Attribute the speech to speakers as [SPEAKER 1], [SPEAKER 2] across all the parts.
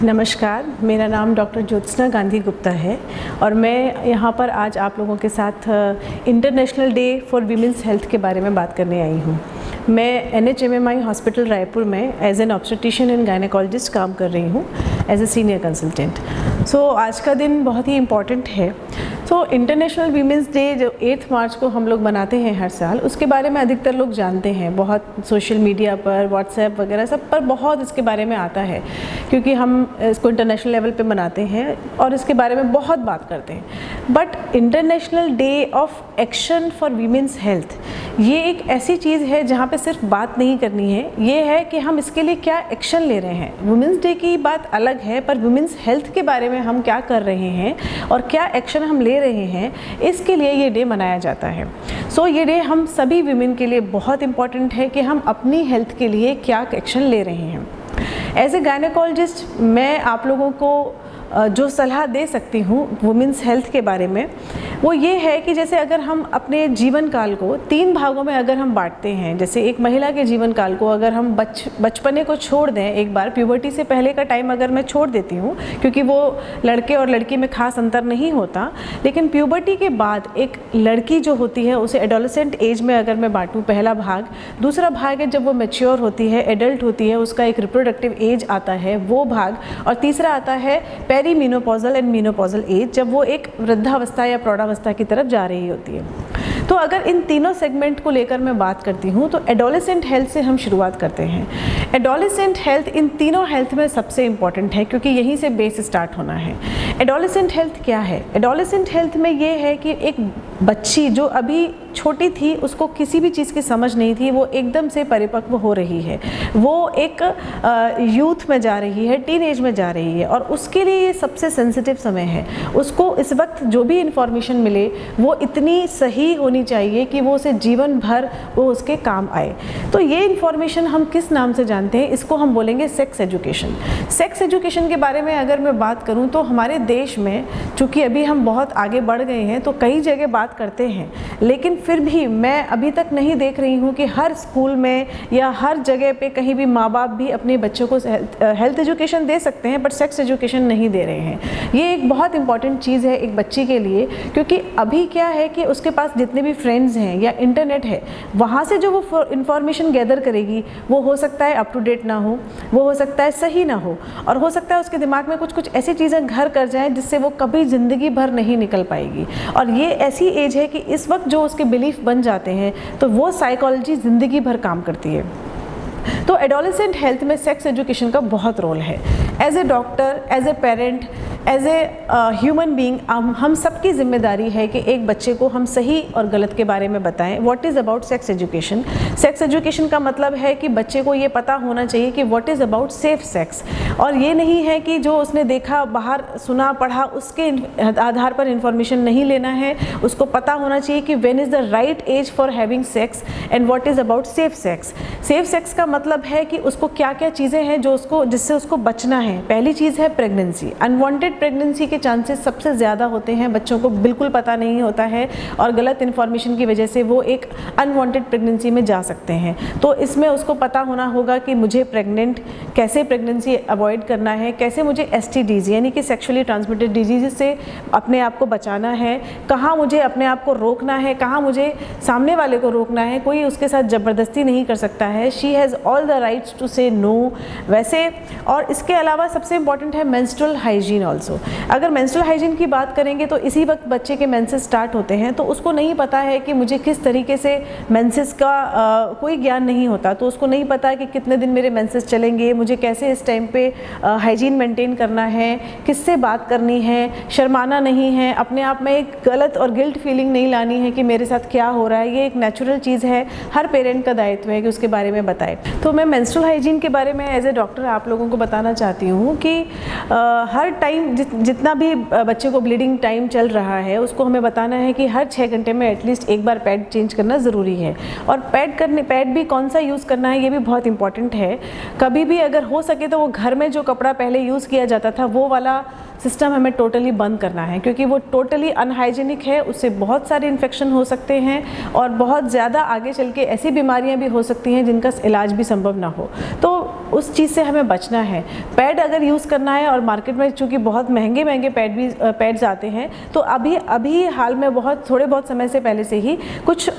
[SPEAKER 1] नमस्कार, मेरा नाम डॉक्टर ज्योत्सना गांधी गुप्ता है और मैं यहाँ पर आज आप लोगों के साथ international day for women's health के बारे में बात करने आई हूँ। मैं NHMMI हॉस्पिटल रायपुर में as an obstetrician and gynaecologist काम कर रही हूँ एज ए सीनियर कंसल्टेंट। आज का दिन बहुत ही इम्पॉर्टेंट है। इंटरनेशनल वीमेंस डे जो 8 मार्च को हम लोग मनाते हैं हर साल, उसके बारे में अधिकतर लोग जानते हैं। बहुत सोशल मीडिया पर, व्हाट्सएप वगैरह सब पर बहुत इसके बारे में आता है, क्योंकि हम इसको इंटरनेशनल लेवल पे मनाते हैं और इसके बारे में बहुत बात करते हैं। But international day of action for women's health, ये एक ऐसी चीज़ है जहाँ पे सिर्फ बात नहीं करनी है, ये है कि हम इसके लिए क्या एक्शन ले रहे हैं। वुमेंस डे की बात अलग है, पर वुमेंस हेल्थ के बारे में हम क्या कर रहे हैं और क्या एक्शन हम ले रहे हैं, इसके लिए ये डे मनाया जाता है। ये डे हम सभी वुमेन के लिए बहुत इम्पॉर्टेंट है कि हम अपनी हेल्थ के लिए क्या एक्शन ले रहे हैं। एज ए गायनेकोलॉजिस्ट मैं आप लोगों को जो सलाह दे सकती हूँ वुमेंस हेल्थ के बारे में, वो ये है कि जैसे अगर हम अपने जीवन काल को 3 भागों में अगर हम बांटते हैं, जैसे एक महिला के जीवन काल को अगर हम बचपने को छोड़ दें, एक बार प्यूबर्टी से पहले का टाइम अगर मैं छोड़ देती हूँ, क्योंकि वो लड़के और लड़की में खास अंतर नहीं होता, लेकिन प्यूबर्टी के बाद एक लड़की जो होती है उसे एडोलेसेंट एज में अगर मैं बांटूँ, पहला भाग। दूसरा भाग है जब वो मैच्योर होती है, एडल्ट होती है, उसका एक रिप्रोडक्टिव एज आता है, वो भाग। और तीसरा आता है perimenopausal and menopausal age, जब वो एक वृद्धावस्था या प्रौढ़ावस्था की तरफ जा रही होती है। तो अगर इन तीनों सेगमेंट को लेकर मैं बात करती हूँ तो एडोलेसेंट हेल्थ से हम शुरुआत करते हैं। एडोलेसेंट हेल्थ इन तीनों हेल्थ में सबसे इम्पॉर्टेंट है, क्योंकि यहीं से बेस स्टार्ट होना है। एडोलेसेंट हेल्थ क्या है? एडोलेसेंट हेल्थ में ये है कि एक बच्ची जो अभी छोटी थी, उसको किसी भी चीज़ की समझ नहीं थी, वो एकदम से परिपक्व हो रही है, वो एक यूथ में जा रही है, टीन एज में जा रही है, और उसके लिए ये सबसे सेंसिटिव समय है। उसको इस वक्त जो भी इंफॉर्मेशन मिले वो इतनी सही होनी चाहिए कि वो उसे जीवन भर वो उसके काम आए। तो ये इंफॉर्मेशन हम किस नाम से जानते हैं? इसको हम बोलेंगे सेक्स एजुकेशन। सेक्स एजुकेशन के बारे में अगर मैं बात करूँ तो हमारे देश में, चूँकि अभी हम बहुत आगे बढ़ गए हैं, तो कई जगह बात करते हैं, लेकिन फिर भी मैं अभी तक नहीं देख रही हूँ कि हर स्कूल में या हर जगह पे कहीं भी माँ बाप भी अपने बच्चों को हेल्थ एजुकेशन दे सकते हैं, बट सेक्स एजुकेशन नहीं दे रहे हैं। ये एक बहुत इंपॉर्टेंट चीज़ है एक बच्ची के लिए, क्योंकि अभी क्या है कि उसके पास जितने भी फ्रेंड्स हैं या इंटरनेट है, वहाँ से जो वो इन्फॉर्मेशन गैदर करेगी वो हो सकता है अप टू डेट ना हो, वो हो सकता है सही ना हो, और हो सकता है उसके दिमाग में कुछ ऐसी चीज़ें घर कर जाएँ जिससे वो कभी ज़िंदगी भर नहीं निकल पाएगी। और ये ऐसी एज है कि इस वक्त जो उसके बिलीफ बन जाते हैं तो वो साइकोलॉजी ज़िंदगी भर काम करती है। तो एडोलेसेंट हेल्थ में सेक्स एजुकेशन का बहुत रोल है। As a doctor, as a parent, as a human being, हम सबकी जिम्मेदारी है कि एक बच्चे को हम सही और गलत के बारे में बताएं। What is about sex education? Sex education का मतलब है कि बच्चे को ये पता होना चाहिए कि what is about safe sex, और ये नहीं है कि जो उसने देखा, बाहर सुना, पढ़ा, उसके आधार पर इंफॉर्मेशन नहीं लेना है। उसको पता होना चाहिए कि when is the right age for having sex and what is about safe sex. Safe sex का मतलब है कि उसको क्या क्या चीज़ें हैं जिससे उसको बचना है। पहली चीज़ है प्रेगनेंसी। अनवांटेड प्रेगनेंसी के चांसेस सबसे ज़्यादा होते हैं, बच्चों को बिल्कुल पता नहीं होता है और गलत इन्फॉर्मेशन की वजह से वो एक अनवांटेड प्रेगनेंसी में जा सकते हैं। तो इसमें उसको पता होना होगा कि मुझे कैसे प्रेगनेंसी अवॉइड करना है, कैसे मुझे STDs यानी कि सेक्सुअली ट्रांसमिटेड डिजीज़ से अपने आप को बचाना है, कहाँ मुझे अपने आप को रोकना है, कहाँ मुझे सामने वाले को रोकना है। कोई उसके साथ ज़बरदस्ती नहीं कर सकता है। She has all the rights to say no. वैसे और इसके अलावा सबसे इम्पॉर्टेंट है मेंस्ट्रुअल हाइजीन ऑल्सो। अगर मेंस्ट्रुअल हाइजीन की बात करेंगे तो इसी वक्त बच्चे के मेंसेस स्टार्ट होते हैं, तो उसको नहीं पता है कि मुझे किस तरीके से मेंसेस का कोई ज्ञान नहीं होता, तो उसको नहीं पता कि कितने दिन मेरे मेंसेस चलेंगे, मुझे कैसे इस टाइम पे हाइजीन मेंटेन करना है, किससे बात करनी है, शर्माना नहीं है, अपने आप में एक गलत और गिल्ट फीलिंग नहीं लानी है कि मेरे साथ क्या हो रहा है। ये एक नेचुरल चीज़ है, हर पेरेंट का दायित्व है कि उसके बारे में बताए। तो मैं मेंस्ट्रुअल हाइजीन के बारे में एज ए डॉक्टर आप लोगों को बताना चाहती हूँ कि हर टाइम जितना भी बच्चे को ब्लीडिंग टाइम चल रहा है, उसको हमें बताना है कि हर 6 घंटे में एटलीस्ट एक बार पैड चेंज करना ज़रूरी है। और पैड भी कौन सा यूज़ करना है ये भी बहुत इंपॉर्टेंट है। कभी भी अगर हो सके तो वो घर में जो कपड़ा पहले यूज़ किया जाता था वो वाला सिस्टम हमें टोटली बंद करना है, क्योंकि वो टोटली अनहाइजीनिक है, उससे बहुत सारे इन्फेक्शन हो सकते हैं और बहुत ज़्यादा आगे चल के ऐसी बीमारियां भी हो सकती हैं जिनका इलाज भी संभव ना हो। तो उस चीज़ से हमें बचना है। पैड अगर यूज़ करना है, और मार्केट में चूँकि बहुत महंगे पैड्स आते हैं, तो अभी हाल में थोड़े बहुत समय से पहले से ही कुछ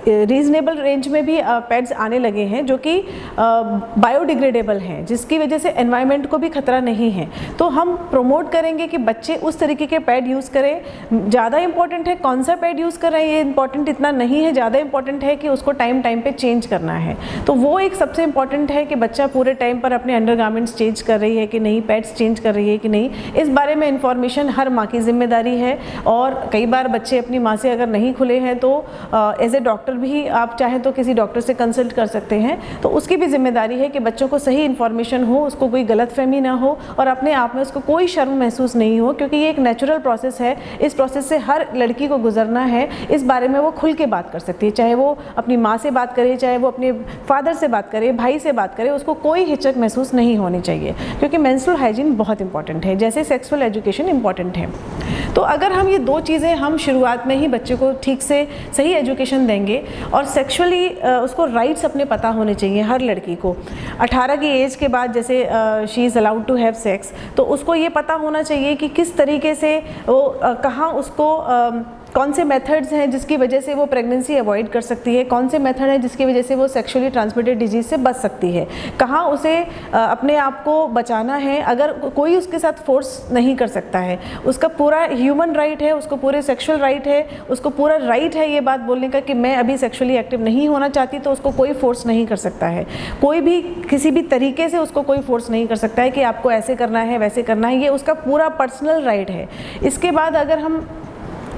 [SPEAKER 1] रीज़नेबल रेंज में भी पैड्स आने लगे हैं जो कि बायोडिग्रेडेबल हैं, जिसकी वजह से एनवायरनमेंट को भी खतरा नहीं है। तो हम प्रोमोट करेंगे कि बच्चे उस तरीके के पैड यूज़ करें। ज़्यादा इंपॉर्टेंट है कौन सा पैड यूज़ कर रहे हैं, ये इंपॉर्टेंट इतना नहीं है, ज़्यादा इंपॉर्टेंट है कि उसको टाइम पे चेंज करना है। तो वो एक सबसे इंपॉर्टेंट है कि बच्चा पूरे टाइम पर अपने अंडरगारमेंट्स चेंज कर रही है कि नहीं, पैड्स चेंज कर रही है कि नहीं, इस बारे में इंफॉर्मेशन हर माँ की जिम्मेदारी है। और कई बार बच्चे अपनी माँ से अगर नहीं खुले हैं तो एज ए डॉक्टर भी आप चाहें तो किसी डॉक्टर से कंसल्ट कर सकते हैं। तो उसकी भी जिम्मेदारी है कि बच्चों को सही इन्फॉर्मेशन हो, उसको कोई गलतफहमी ना हो और अपने आप में उसको कोई शर्म महसूस नहीं हो, क्योंकि ये एक नेचुरल प्रोसेस है। इस प्रोसेस से हर लड़की को गुजरना है। इस बारे में वो खुल के बात कर सकती है, चाहे वो अपनी माँ से बात करे, चाहे वो अपने फादर से बात करे, भाई से बात करे, उसको कोई हिचक महसूस नहीं होनी चाहिए, क्योंकि मेंस्ट्रुअल हाइजीन बहुत इंपॉर्टेंट है, जैसे सेक्सुअल एजुकेशन इंपॉर्टेंट है। तो अगर हम ये दो चीज़ें हम शुरुआत में ही बच्चे को ठीक से सही एजुकेशन देंगे, और सेक्सुअली उसको राइट्स अपने पता होने चाहिए हर लड़की को। 18 की एज के बाद जैसे she is allowed to have sex, तो उसको ये पता होना चाहिए कि किस तरीके से वो कहाँ उसको कौन से मेथड्स हैं जिसकी वजह से वो प्रेगनेंसी अवॉइड कर सकती है, कौन से मेथड हैं जिसकी वजह से वो सेक्सुअली ट्रांसमिटेड डिजीज़ से बच सकती है, कहाँ उसे अपने आप को बचाना है। अगर कोई उसके साथ फोर्स नहीं कर सकता है, उसका पूरा ह्यूमन राइट है, उसको पूरे सेक्सुअल राइट है, उसको पूरा राइट है ये बात बोलने का कि मैं अभी सेक्सुअली एक्टिव नहीं होना चाहती, तो उसको कोई फोर्स नहीं कर सकता है। कोई भी किसी भी तरीके से उसको कोई फोर्स नहीं कर सकता है कि आपको ऐसे करना है वैसे करना है, ये उसका पूरा पर्सनल राइट है। इसके बाद अगर हम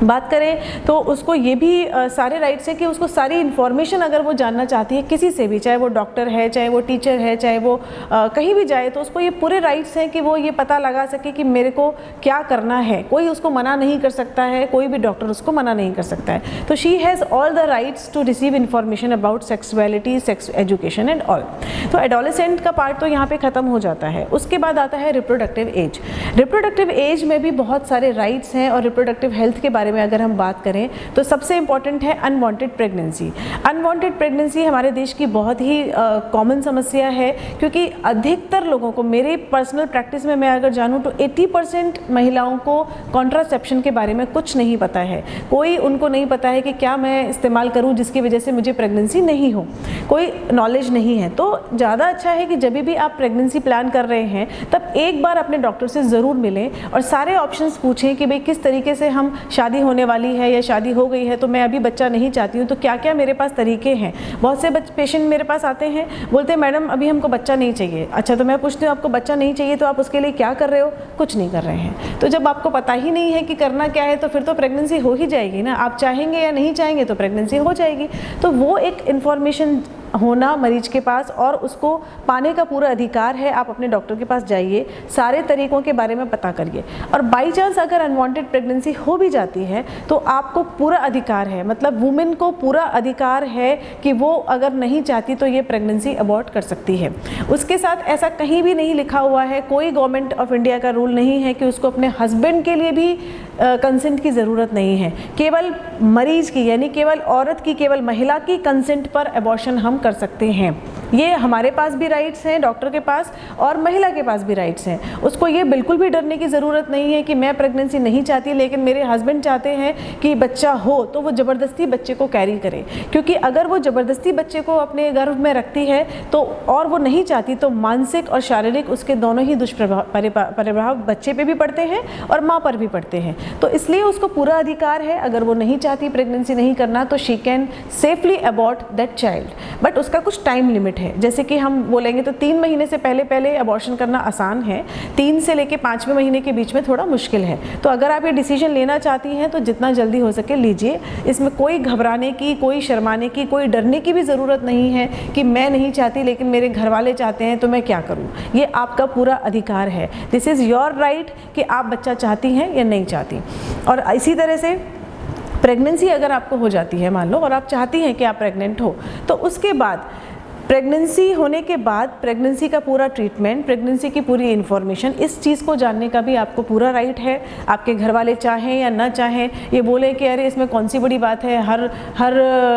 [SPEAKER 1] बात करें तो उसको ये भी सारे राइट्स है कि उसको सारी इन्फॉर्मेशन अगर वो जानना चाहती है किसी से भी, चाहे वो डॉक्टर है, चाहे वो टीचर है, चाहे वो कहीं भी जाए, तो उसको ये पूरे राइट्स हैं कि वो ये पता लगा सके कि मेरे को क्या करना है। कोई उसको मना नहीं कर सकता है, कोई भी डॉक्टर उसको मना नहीं कर सकता है। तो she has all the rights to receive information about sexuality, sex education and all. तो एडोलेसेंट का पार्ट तो यहाँ पे ख़त्म हो जाता है। उसके बाद आता है रिप्रोडक्टिव एज। रिप्रोडक्टिव एज में भी बहुत सारे राइट्स हैं, और रिप्रोडक्टिव हेल्थ के बारे में अगर हम बात करें तो सबसे इंपॉर्टेंट है अनवांटेड प्रेगनेंसी। अनवांटेड प्रेगनेंसी हमारे देश की बहुत ही कॉमन समस्या है, क्योंकि अधिकतर लोगों को, मेरे पर्सनल प्रैक्टिस में मैं अगर जानूं तो 80% महिलाओं को कॉन्ट्रासेप्शन के बारे में कुछ नहीं पता है। कोई उनको नहीं पता है कि क्या मैं इस्तेमाल करूं जिसकी वजह से मुझे प्रेगनेंसी नहीं हो, कोई नॉलेज नहीं है। तो ज़्यादा अच्छा है कि जब भी आप प्रेगनेंसी प्लान कर रहे हैं तब एक बार अपने डॉक्टर से ज़रूर मिलें और सारे ऑप्शंस पूछें कि भाई किस तरीके से हम, शादी होने वाली है या शादी हो गई है तो मैं अभी बच्चा नहीं चाहती हूँ, तो क्या क्या मेरे पास तरीके हैं। बहुत से पेशेंट मेरे पास आते हैं, बोलते हैं मैडम अभी हमको बच्चा नहीं चाहिए। अच्छा, तो मैं पूछती हूँ आपको बच्चा नहीं चाहिए तो आप उसके लिए क्या कर रहे हो? कुछ नहीं कर रहे हैं। तो जब आपको पता ही नहीं है कि करना क्या है तो फिर तो प्रेगनेंसी हो ही जाएगी ना। आप चाहेंगे या नहीं चाहेंगे तो प्रेगनेंसी हो जाएगी। तो वो एक इन्फॉर्मेशन होना मरीज के पास, और उसको पाने का पूरा अधिकार है। आप अपने डॉक्टर के पास जाइए, सारे तरीकों के बारे में पता करिए, और बाई चांस अगर अनवांटेड प्रेगनेंसी हो भी जाती है तो आपको पूरा अधिकार है, मतलब वुमेन को पूरा अधिकार है कि वो अगर नहीं चाहती तो ये प्रेगनेंसी अबॉर्ट कर सकती है। उसके साथ ऐसा कहीं भी नहीं लिखा हुआ है, कोई गवर्नमेंट ऑफ इंडिया का रूल नहीं है कि उसको अपने हस्बैंड के लिए भी कंसेंट की ज़रूरत नहीं है। केवल मरीज की, यानी केवल औरत की, केवल महिला की कंसेंट पर अबॉर्शन हम कर सकते हैं। ये हमारे पास भी राइट्स हैं, डॉक्टर के पास, और महिला के पास भी राइट्स हैं। उसको ये बिल्कुल भी डरने की ज़रूरत नहीं है कि मैं प्रेगनेंसी नहीं चाहती लेकिन मेरे हस्बैंड चाहते हैं कि बच्चा हो, तो वो ज़बरदस्ती बच्चे को कैरी करे। क्योंकि अगर वो ज़बरदस्ती बच्चे को अपने गर्भ में रखती है तो, और वो नहीं चाहती, तो मानसिक और शारीरिक उसके दोनों ही दुष्प्रभाव बच्चे पे भी पड़ते हैं और माँ पर भी पड़ते हैं। तो इसलिए उसको पूरा अधिकार है, अगर वो नहीं चाहती प्रेगनेंसी नहीं करना तो she can safely abort that child, but उसका कुछ टाइम लिमिट है। जैसे कि हम बोलेंगे तो 3 महीने से पहले अबॉर्शन करना आसान है, 3 से लेके 5वें महीने के बीच में थोड़ा मुश्किल है। तो अगर आप ये डिसीजन लेना चाहती हैं तो जितना जल्दी हो सके लीजिए। इसमें कोई घबराने की, कोई शर्माने की, कोई डरने की भी ज़रूरत नहीं है कि मैं नहीं चाहती लेकिन मेरे घर वाले चाहते हैं तो मैं क्या करूँ। ये आपका पूरा अधिकार है, दिस इज़ योर राइट कि आप बच्चा चाहती हैं या नहीं चाहती। और इसी तरह से प्रेगनेंसी अगर आपको हो जाती है मान लो, और आप चाहती हैं कि आप प्रेग्नेंट हो, तो उसके बाद प्रेगनेंसी होने के बाद प्रेगनेंसी का पूरा ट्रीटमेंट, प्रेगनेंसी की पूरी इन्फॉर्मेशन, इस चीज़ को जानने का भी आपको पूरा राइट है। आपके घर वाले चाहें या ना चाहें, ये बोले कि अरे इसमें कौन सी बड़ी बात है, हर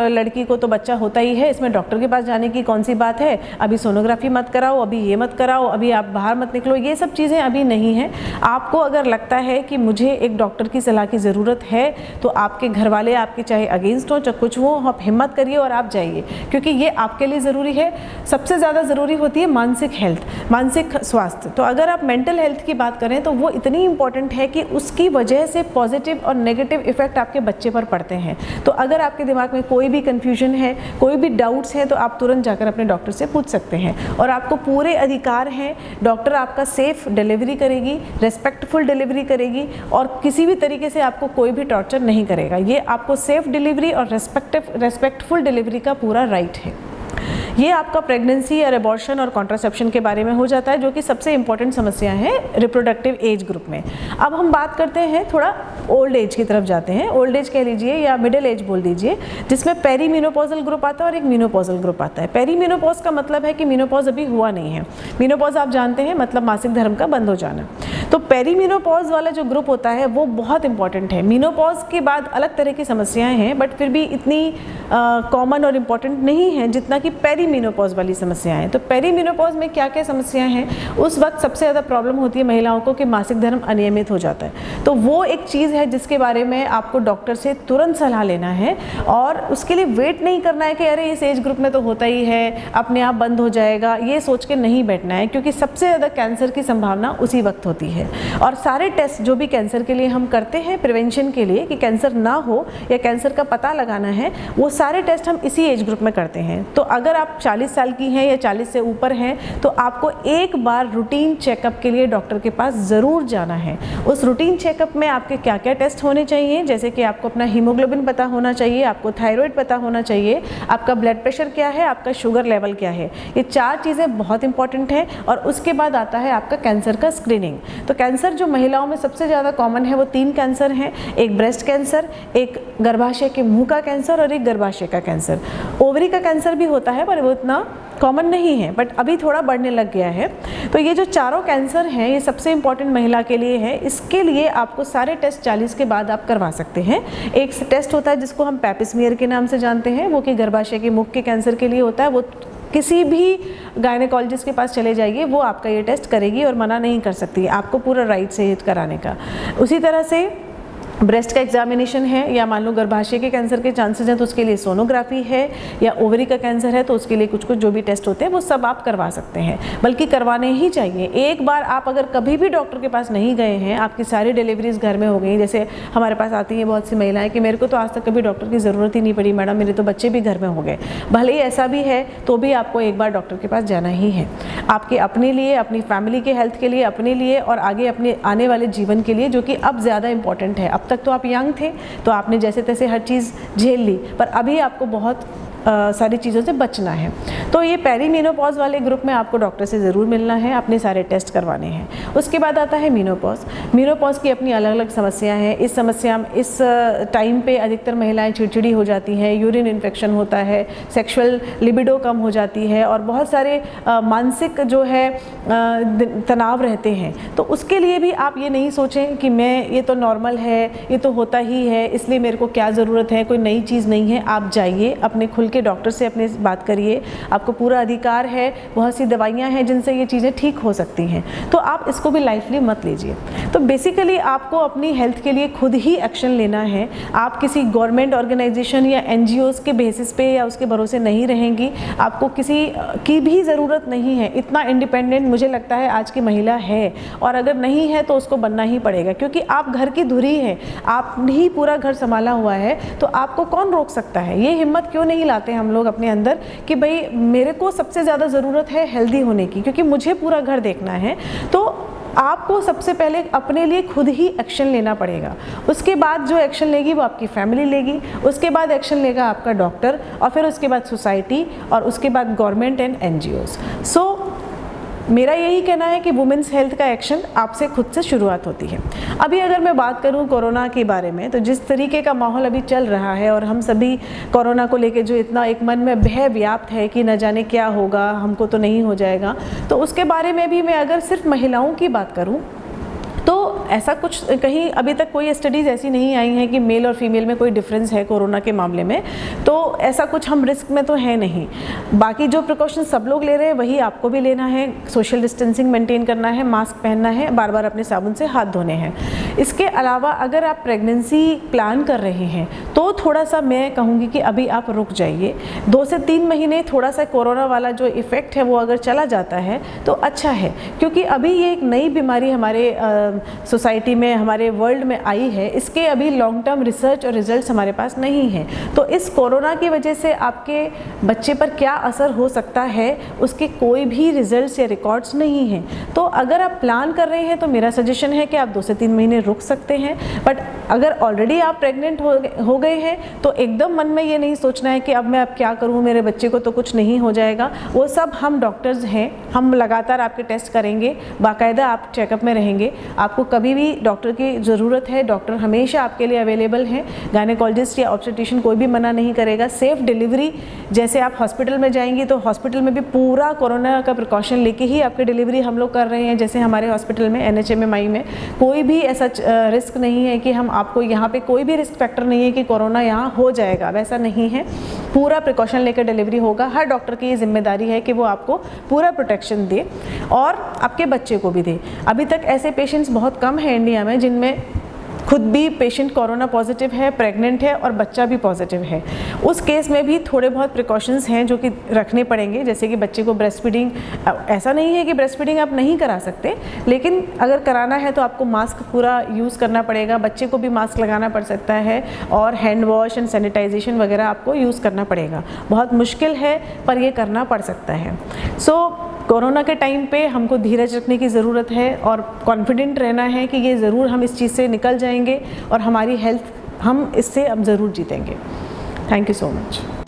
[SPEAKER 1] लड़की को तो बच्चा होता ही है, इसमें डॉक्टर के पास जाने की कौन सी बात है, अभी सोनोग्राफी मत कराओ, अभी ये मत कराओ, अभी आप बाहर मत निकलो, ये सब चीज़ें अभी नहीं हैं। आपको अगर लगता है कि मुझे एक डॉक्टर की सलाह की ज़रूरत है तो आपके घर वाले आपके चाहे अगेंस्ट हो चाहे कुछ हो, आप हिम्मत करिए और आप जाइए, क्योंकि ये आपके लिए ज़रूरी है। सबसे ज़्यादा ज़रूरी होती है मानसिक हेल्थ, मानसिक स्वास्थ्य। तो अगर आप मेंटल हेल्थ की बात करें तो वो इतनी इंपॉर्टेंट है कि उसकी वजह से पॉजिटिव और नेगेटिव इफ़ेक्ट आपके बच्चे पर पड़ते हैं। तो अगर आपके दिमाग में कोई भी कन्फ्यूजन है, कोई भी डाउट्स हैं, तो आप तुरंत जाकर अपने डॉक्टर से पूछ सकते हैं। और आपको पूरे अधिकार हैं, डॉक्टर आपका सेफ़ डिलीवरी करेगी, रेस्पेक्टफुल डिलीवरी करेगी और किसी भी तरीके से आपको कोई भी टॉर्चर नहीं करेगा। ये आपको सेफ़ डिलीवरी और रेस्पेक्टफुल डिलीवरी का पूरा राइट है। ये आपका प्रेगनेंसी या एबॉर्शन और कॉन्ट्रासेप्शन के बारे में हो जाता है, जो कि सबसे इंपॉर्टेंट समस्या है रिप्रोडक्टिव एज ग्रुप में। अब हम बात करते हैं थोड़ा ओल्ड एज की तरफ जाते हैं, ओल्ड एज कह लीजिए या मिडिल एज बोल दीजिए, जिसमें पेरीमेनोपॉजल ग्रुप आता है और एक मेनोपॉजल ग्रुप आता है। पेरीमेनोपॉज का मतलब है कि मेनोपॉज अभी हुआ नहीं है। मेनोपॉज आप जानते हैं मतलब मासिक धर्म का बंद हो जाना। तो पेरीमेनोपॉज वाला जो ग्रुप होता है वो बहुत इंपॉर्टेंट है। मेनोपॉज के बाद अलग तरह की समस्याएं हैं, बट फिर भी इतनी कॉमन और इम्पॉर्टेंट नहीं है जितना कि पेरीमेनोपॉज वाली समस्याएं हैं। तो पेरीमेनोपॉज में क्या क्या समस्याएं हैं, उस वक्त सबसे ज़्यादा प्रॉब्लम होती है महिलाओं को कि मासिक धर्म अनियमित हो जाता है। तो वो एक चीज़ है जिसके बारे में आपको डॉक्टर से तुरंत सलाह लेना है और उसके लिए वेट नहीं करना है कि अरे इस एज ग्रुप में तो होता ही है, अपने आप बंद हो जाएगा, ये सोच के नहीं बैठना है, क्योंकि सबसे ज़्यादा कैंसर की संभावना उसी वक्त होती है। और सारे टेस्ट जो भी कैंसर के लिए हम करते हैं प्रिवेंशन के लिए कि कैंसर ना हो या कैंसर का पता लगाना है, वो सारे टेस्ट हम इसी एज ग्रुप में करते हैं। तो अगर आप 40 साल की हैं या 40 से ऊपर हैं तो आपको एक बार रूटीन चेकअप के लिए डॉक्टर के पास ज़रूर जाना है। उस रूटीन चेकअप में आपके क्या क्या टेस्ट होने चाहिए, जैसे कि आपको अपना हीमोग्लोबिन पता होना चाहिए, आपको थायराइड पता होना चाहिए, आपका ब्लड प्रेशर क्या है, आपका शुगर लेवल क्या है। ये 4 चीज़ें बहुत इंपॉर्टेंट हैं। और उसके बाद आता है आपका कैंसर का स्क्रीनिंग। तो कैंसर जो महिलाओं में सबसे ज़्यादा कॉमन है वो 3 कैंसर हैं, एक ब्रेस्ट कैंसर, एक गर्भाशय के मुंह का कैंसर और एक गर्भाशय का कैंसर। ओवरी का कैंसर भी होता है पर वो इतना कॉमन नहीं है, बट अभी थोड़ा बढ़ने लग गया है। तो ये जो चारों कैंसर हैं ये सबसे इंपॉर्टेंट महिला के लिए है। इसके लिए आपको सारे टेस्ट 40 के बाद आप करवा सकते हैं। एक टेस्ट होता है जिसको हम पैपिस्मियर के नाम से जानते हैं, वो कि गर्भाशय के मुख के कैंसर के लिए होता है। वो किसी भी गायनेकोलॉजिस्ट के पास चले जाइए, वो आपका ये टेस्ट करेगी और मना नहीं कर सकती, आपको पूरा राइट से कराने का। उसी तरह से ब्रेस्ट का एग्जामिनेशन है या मान लो गर्भाशय के कैंसर के चांसेस हैं तो उसके लिए सोनोग्राफी है, या ओवरी का कैंसर है तो उसके लिए कुछ जो भी टेस्ट होते हैं वो सब आप करवा सकते हैं, बल्कि करवाने ही चाहिए। एक बार आप अगर कभी भी डॉक्टर के पास नहीं गए हैं, आपकी सारी डिलीवरीज घर में हो गई, जैसे हमारे पास आती हैं बहुत सी महिलाएं कि मेरे को तो आज तक कभी डॉक्टर की ज़रूरत ही नहीं पड़ी मैडम, मेरे तो बच्चे भी घर में हो गए। भले ही ऐसा भी है तो भी आपको एक बार डॉक्टर के पास जाना ही है, आपके अपने लिए, अपनी फैमिली के हेल्थ के लिए, अपने लिए और आगे अपने आने वाले जीवन के लिए, जो कि अब ज़्यादा इंपॉर्टेंट है। अब तक तो आप यंग थे तो आपने जैसे तैसे हर चीज़ झेल ली, पर अभी आपको बहुत सारी चीज़ों से बचना है। तो ये पेरीमेनोपॉज वाले ग्रुप में आपको डॉक्टर से ज़रूर मिलना है, अपने सारे टेस्ट करवाने हैं। उसके बाद आता है मेनोपॉज। मेनोपॉज की अपनी अलग अलग समस्याएं हैं। इस टाइम पे अधिकतर महिलाएं चिड़चिड़ी हो जाती हैं, यूरिन इन्फेक्शन होता है, सेक्सुअल लिबिडो कम हो जाती है और बहुत सारे मानसिक जो है तनाव रहते हैं। तो उसके लिए भी आप ये नहीं सोचें कि ये तो नॉर्मल है, ये तो होता ही है, इसलिए मेरे को क्या ज़रूरत है, कोई नई चीज़ नहीं है। आप जाइए अपने खुल के डॉक्टर से अपने बात करिए, आपको पूरा अधिकार है, बहुत सी दवाइयाँ हैं जिनसे ये चीज़ें ठीक हो सकती हैं। तो आप इसको भी लाइटली मत लीजिए। तो बेसिकली आपको अपनी हेल्थ के लिए खुद ही एक्शन लेना है। आप किसी गवर्नमेंट ऑर्गेनाइजेशन या NGOs के बेसिस पे या उसके भरोसे नहीं रहेंगी। आपको किसी की भी ज़रूरत नहीं है। इतना इंडिपेंडेंट मुझे लगता है आज की महिला है, और अगर नहीं है तो उसको बनना ही पड़ेगा, क्योंकि आप घर की धुरी हैं, आपने ही पूरा घर संभाला हुआ है, तो आपको कौन रोक सकता है। ये हिम्मत क्यों नहीं लाते हम लोग अपने अंदर कि भाई मेरे को सबसे ज़्यादा ज़रूरत है हेल्दी होने की, क्योंकि मुझे पूरा घर देखना है। तो आपको सबसे पहले अपने लिए खुद ही एक्शन लेना पड़ेगा। उसके बाद जो एक्शन लेगी वो आपकी फैमिली लेगी, उसके बाद एक्शन लेगा आपका डॉक्टर, और फिर उसके बाद सोसाइटी, और उसके बाद गवर्नमेंट एंड NGOs। सो मेरा यही कहना है कि वुमेन्स हेल्थ का एक्शन आपसे खुद से शुरुआत होती है। अभी अगर मैं बात करूं कोरोना के बारे में, तो जिस तरीके का माहौल अभी चल रहा है और हम सभी कोरोना को लेके जो इतना एक मन में भय व्याप्त है कि न जाने क्या होगा, हमको तो नहीं हो जाएगा, तो उसके बारे में भी मैं अगर सिर्फ महिलाओं की बात करूं तो ऐसा कुछ कहीं अभी तक कोई स्टडीज़ ऐसी नहीं आई हैं कि मेल और फीमेल में कोई डिफरेंस है कोरोना के मामले में, तो ऐसा कुछ हम रिस्क में तो है नहीं। बाकी जो प्रिकॉशन सब लोग ले रहे हैं वही आपको भी लेना है। सोशल डिस्टेंसिंग मेंटेन करना है, मास्क पहनना है, बार बार अपने साबुन से हाथ धोने हैं। इसके अलावा अगर आप प्रेगनेंसी प्लान कर रहे हैं तो थोड़ा सा मैं कहूँगी कि अभी आप रुक जाइए। 2 से 3 महीने थोड़ा सा कोरोना वाला जो इफ़ेक्ट है वो अगर चला जाता है तो अच्छा है, क्योंकि अभी ये एक नई बीमारी हमारे सोसाइटी में, हमारे वर्ल्ड में आई है। इसके अभी लॉन्ग टर्म रिसर्च और रिजल्ट्स हमारे पास नहीं हैं। तो इस कोरोना की वजह से आपके बच्चे पर क्या असर हो सकता है उसके कोई भी रिजल्ट्स या रिकॉर्ड्स नहीं हैं। तो अगर आप प्लान कर रहे हैं तो मेरा सजेशन है कि आप 2 से 3 महीने रुक सकते हैं। बट अगर ऑलरेडी आप प्रेग्नेंट हो गए हैं तो एकदम मन में ये नहीं सोचना है कि अब मैं क्या करूँ, मेरे बच्चे को तो कुछ नहीं हो जाएगा। वो सब हम डॉक्टर्स हैं, हम लगातार आपके टेस्ट करेंगे, बाकायदा आप चेकअप में रहेंगे। आपको कभी भी डॉक्टर की ज़रूरत है, डॉक्टर हमेशा आपके लिए अवेलेबल हैं। गायनेकोलॉजिस्ट या ऑब्स्टेट्रिशियन कोई भी मना नहीं करेगा। सेफ़ डिलीवरी, जैसे आप हॉस्पिटल में जाएंगी तो हॉस्पिटल में भी पूरा कोरोना का प्रिकॉशन लेके ही आपकी डिलीवरी हम लोग कर रहे हैं। जैसे हमारे हॉस्पिटल में NHMMI में कोई भी ऐसा रिस्क नहीं है कि हम आपको यहाँ पे कोई भी रिस्क फैक्टर नहीं है कि कोरोना यहाँ हो जाएगा, वैसा नहीं है। पूरा प्रिकॉशन लेकर डिलीवरी होगा। हर डॉक्टर की ये जिम्मेदारी है कि वो आपको पूरा प्रोटेक्शन दे और आपके बच्चे को भी दे। अभी तक ऐसे पेशेंट्स बहुत कम है इंडिया में जिनमें खुद भी पेशेंट कोरोना पॉजिटिव है, प्रेग्नेंट है और बच्चा भी पॉजिटिव है। उस केस में भी थोड़े बहुत प्रिकॉशंस हैं जो कि रखने पड़ेंगे, जैसे कि बच्चे को ब्रेस्ट फीडिंग, ऐसा नहीं है कि ब्रेस्ट फीडिंग आप नहीं करा सकते, लेकिन अगर कराना है तो आपको मास्क पूरा यूज़ करना पड़ेगा। बच्चे को भी मास्क लगाना पड़ सकता है और हैंड वॉश एंड सैनिटाइजेशन वगैरह आपको यूज़ करना पड़ेगा। बहुत मुश्किल है पर ये करना पड़ सकता है। कोरोना के टाइम पे हमको धीरज रखने की ज़रूरत है और कॉन्फिडेंट रहना है कि ये ज़रूर हम इस चीज़ से निकल जाएंगे और हमारी हेल्थ हम इससे अब ज़रूर जीतेंगे। Thank you so much.